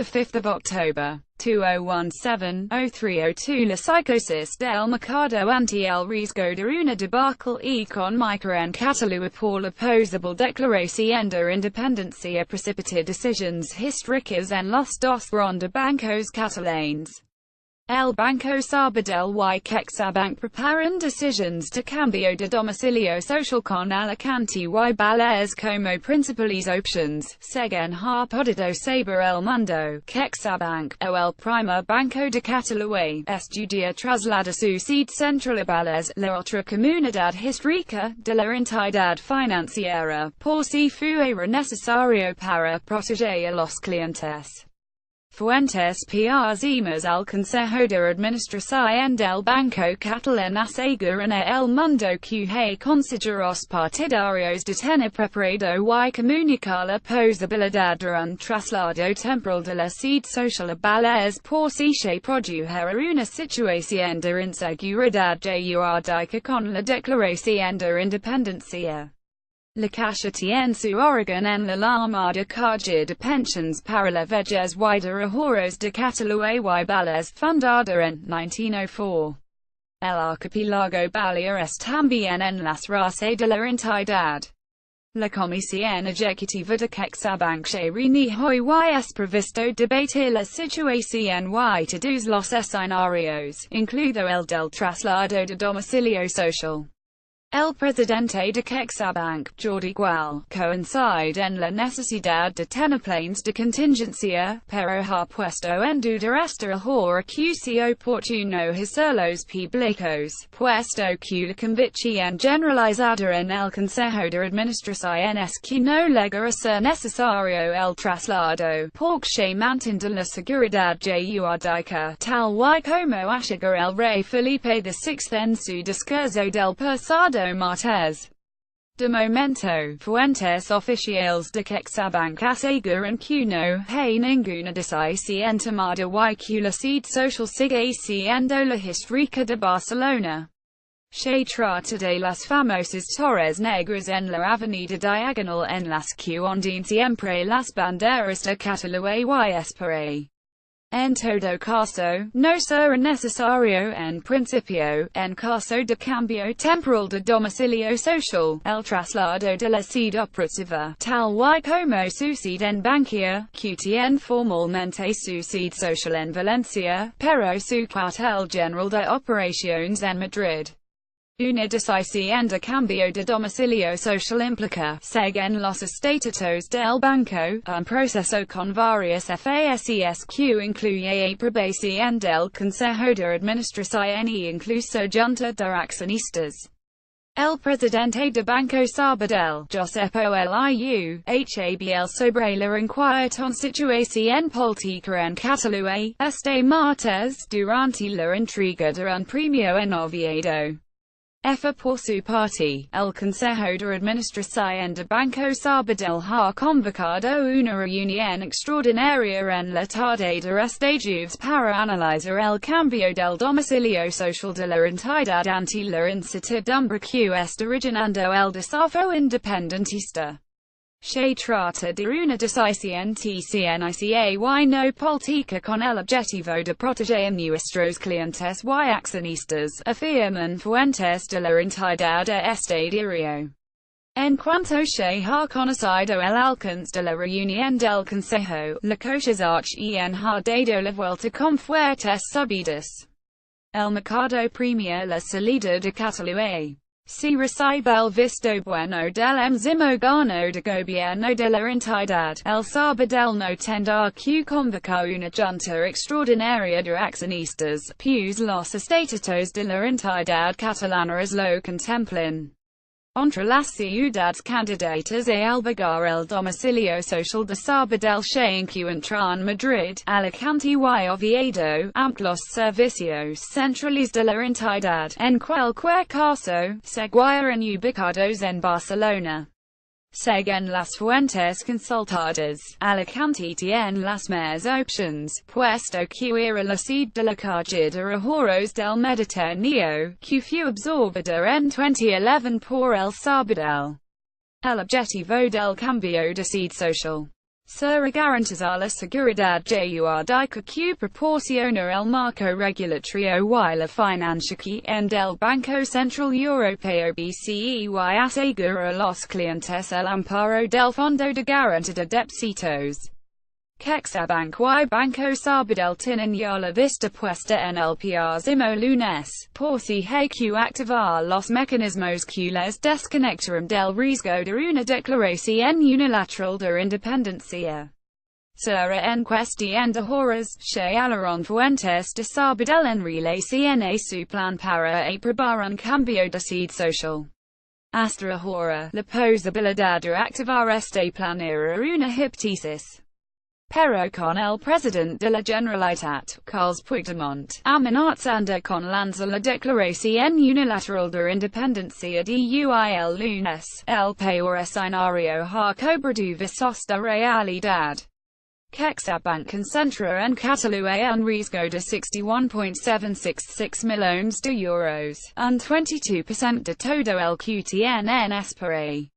5th of October, 2017-0302 La psicosis del mercado ante el riesgo de una debacle econ mica en Catalu por la posible declaraci independencia precipita decisions hist ricas en los dos grandes bancos catalanes. El Banco Sabadell y CaixaBank preparan decisions de cambio de domicilio social con Alicante y Baleares como principales options, según ha podido saber el mundo. CaixaBank, o el primer banco de Catalu, estudia traslado su sede central a Baleares, la otra comunidad histórica de la entidad financiera, por si fuera necesario para proteger a los clientes. Fuentes próximas al Consejo de Administración del Banco Catalán aseguran a El Mundo que consejeros partidarios de tener preparado y comunicar la posibilidad de un traslado temporal de la sede social a Baleares por si se produjera una situación de inseguridad jurídica con la declaración de independencia. La Caixa tiene su origen en la llamada Caja de Pensiones para la Vejez y de Rehoros de Catalu y Baleares, fundada en 1904. El archipiélago Baleares también en las raíces de la entidad. La Comisión Ejecutiva de CaixaBank se reunió y es previsto debatir la situación y todos los escenarios, incluido el del traslado de domicilio social. El presidente de CaixaBank, Jordi Gual, coincide en la necesidad de tener planes de contingencia, pero ha puesto en duda esta ahora que se oportuno hacerlos públicos, puesto que la convicción generalizada en el Consejo de Administración es que no llega a ser necesario el traslado, porque se mantiene la seguridad jurídica, tal y como aseguró el rey Felipe VI en su discurso del pasado martes. De momento, fuentes oficiales de CaixaBank aseguran que no hay ninguna decisión tomada y que la sede social sigue siendo la histórica de Barcelona. Se trata de las famosas torres negras en la avenida diagonal en las que ondean siempre las banderas de Catalu y España. En todo caso, no será necesario en principio, en caso de cambio temporal de domicilio social, el traslado de la sede operativa, tal y como sucede en Bankia, que tiene formalmente su sede social en Valencia, pero su cuartel general de operaciones en Madrid. Una decisión de cambio de domicilio social implica, según los estatutos del banco, un proceso con varias fases que incluye aprobación del Consejo de Administración y incluso junta de accionistas. El presidente de Banco Sabadell, Josepo Liu, habl sobre la inquietante situación política en Catalu este martes, durante la entrega de un premio en Oviedo. Por su parte, el Consejo de Administración de Banco Sabadell ha convocado una reunión extraordinaria en la tarde de este jueves para analizar el cambio del domicilio social de la entidad ante la incertidumbre que está originando el desafío independentista. Se trata de una decisión tecnica y no política con el objetivo de proteger a nuestros clientes y accionistas, afirman fuentes de la entidad de este diario. En cuanto se ha conocido el alcance de la reunión del Consejo, la CaixaBank ha dado la vuelta con fuertes subidas. El mercado premia la salida de Catalu. Si recibe el visto bueno del máximo órgano de gobierno de la entidad, el Sabadell no tendrá que convocar una junta extraordinaria de accionistas, pues los estatutos de la entidad catalana lo contemplan. Entre las ciudades candidatas a albergar el domicilio social de Sabadell se encuentran Madrid, Alicante y Oviedo, los servicios centrales de la entidad, en cualquier caso, seguirán ubicados en Barcelona. Según las fuentes consultadas, Alicante tiene las más opciones, puesto que era la sede de la Caja de Rehoros del Mediterráneo, que fue absorbida en 2011 por el Sabadell. El objetivo del cambio de sede social. Será garantizar la seguridad jurídica que proporciona el marco regulatorio y la financiación del Banco Central Europeo BCE y asegura a los clientes el amparo del Fondo de Garantía de Depósitos. CaixaBank y Banco Sabadell tienen ya la vista puesta en el próximo lunes, por si hay que activar los mecanismos que les desconectarán del riesgo de una declaración unilateral de independencia. Será en cuestión de horas, se hablaron fuentes de Sabadell en relación a su plan para aprobar un cambio de sede social. Hasta ahora, la posibilidad de activar este plan era una hipótesis. Pero con el presidente de la Generalitat, Carles Puigdemont, amenazando con lanzar la declaración unilateral de independencia el lunes, el peor escenario ha cobrado visos de realidad. CaixaBank concentra en Catalu un riesgo de 61.766 millones de euros, un 22% de todo el que tienen espera.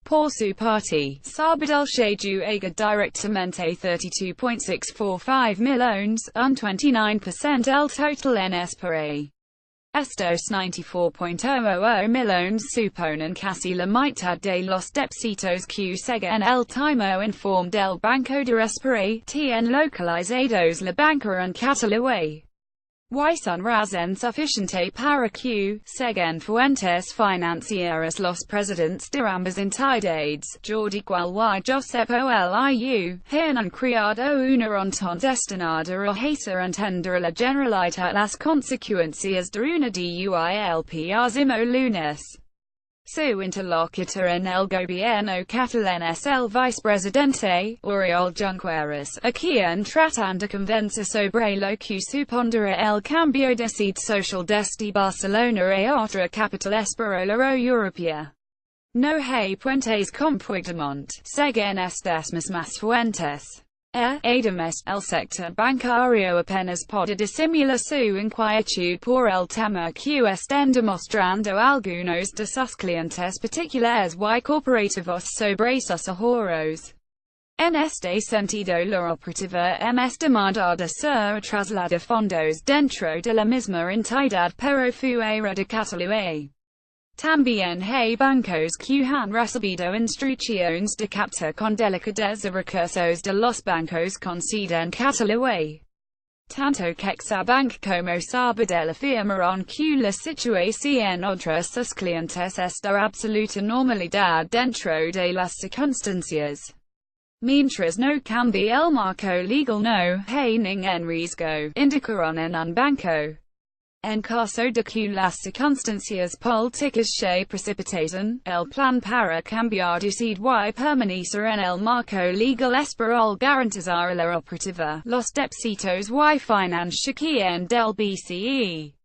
Por su parte, Sabadell se juega directamente 32.645 millones, un 29% el total en espera. Estos 94.00 millones suponen casi la mitad de los depósitos que según el último informe del Banco de Espera, tienen localizados la banca en Catalu. Y son razón suficiente para que, según fuentes financieras, los presidentes de ambas entidades, Jordi Gual y Josep Oliu, han creado una ronda destinada a hacer entender a la Generalitat las consecuencias de una DUI el próximo lunes. Su interlocutor en el gobierno catalán es el vicepresidente, Oriol Junqueras, a quien tratan de convencer sobre lo que supondrá el cambio de sede social desde Barcelona a otra capital española o europea. No hay puentes con Puigdemont, según estas mismas fuentes. Además, el sector bancario apenas puede disimular su inquietud por el tema que están demostrando algunos de sus clientes particulares y corporativos sobre sus ahorros. En este sentido, la operativa es demandada ser trasladar fondos dentro de la misma entidad pero fuera de Catalu. También hay bancos que han recibido instrucciones de captar con delicadeza recursos de los bancos con sede en Catalu. Tanto CaixaBank como Sabadell afirmaron que la situación entre sus clientes es de absoluta normalidad dentro de las circunstancias. Mientras no cambie el marco legal no hay ningún riesgo, indicaron en un banco. En caso de que las circunstancias políticas se precipiten, el plan para cambiar de sede y permanecer en el marco legal esperará garantizar la operativa, los depósitos y financiación del BCE.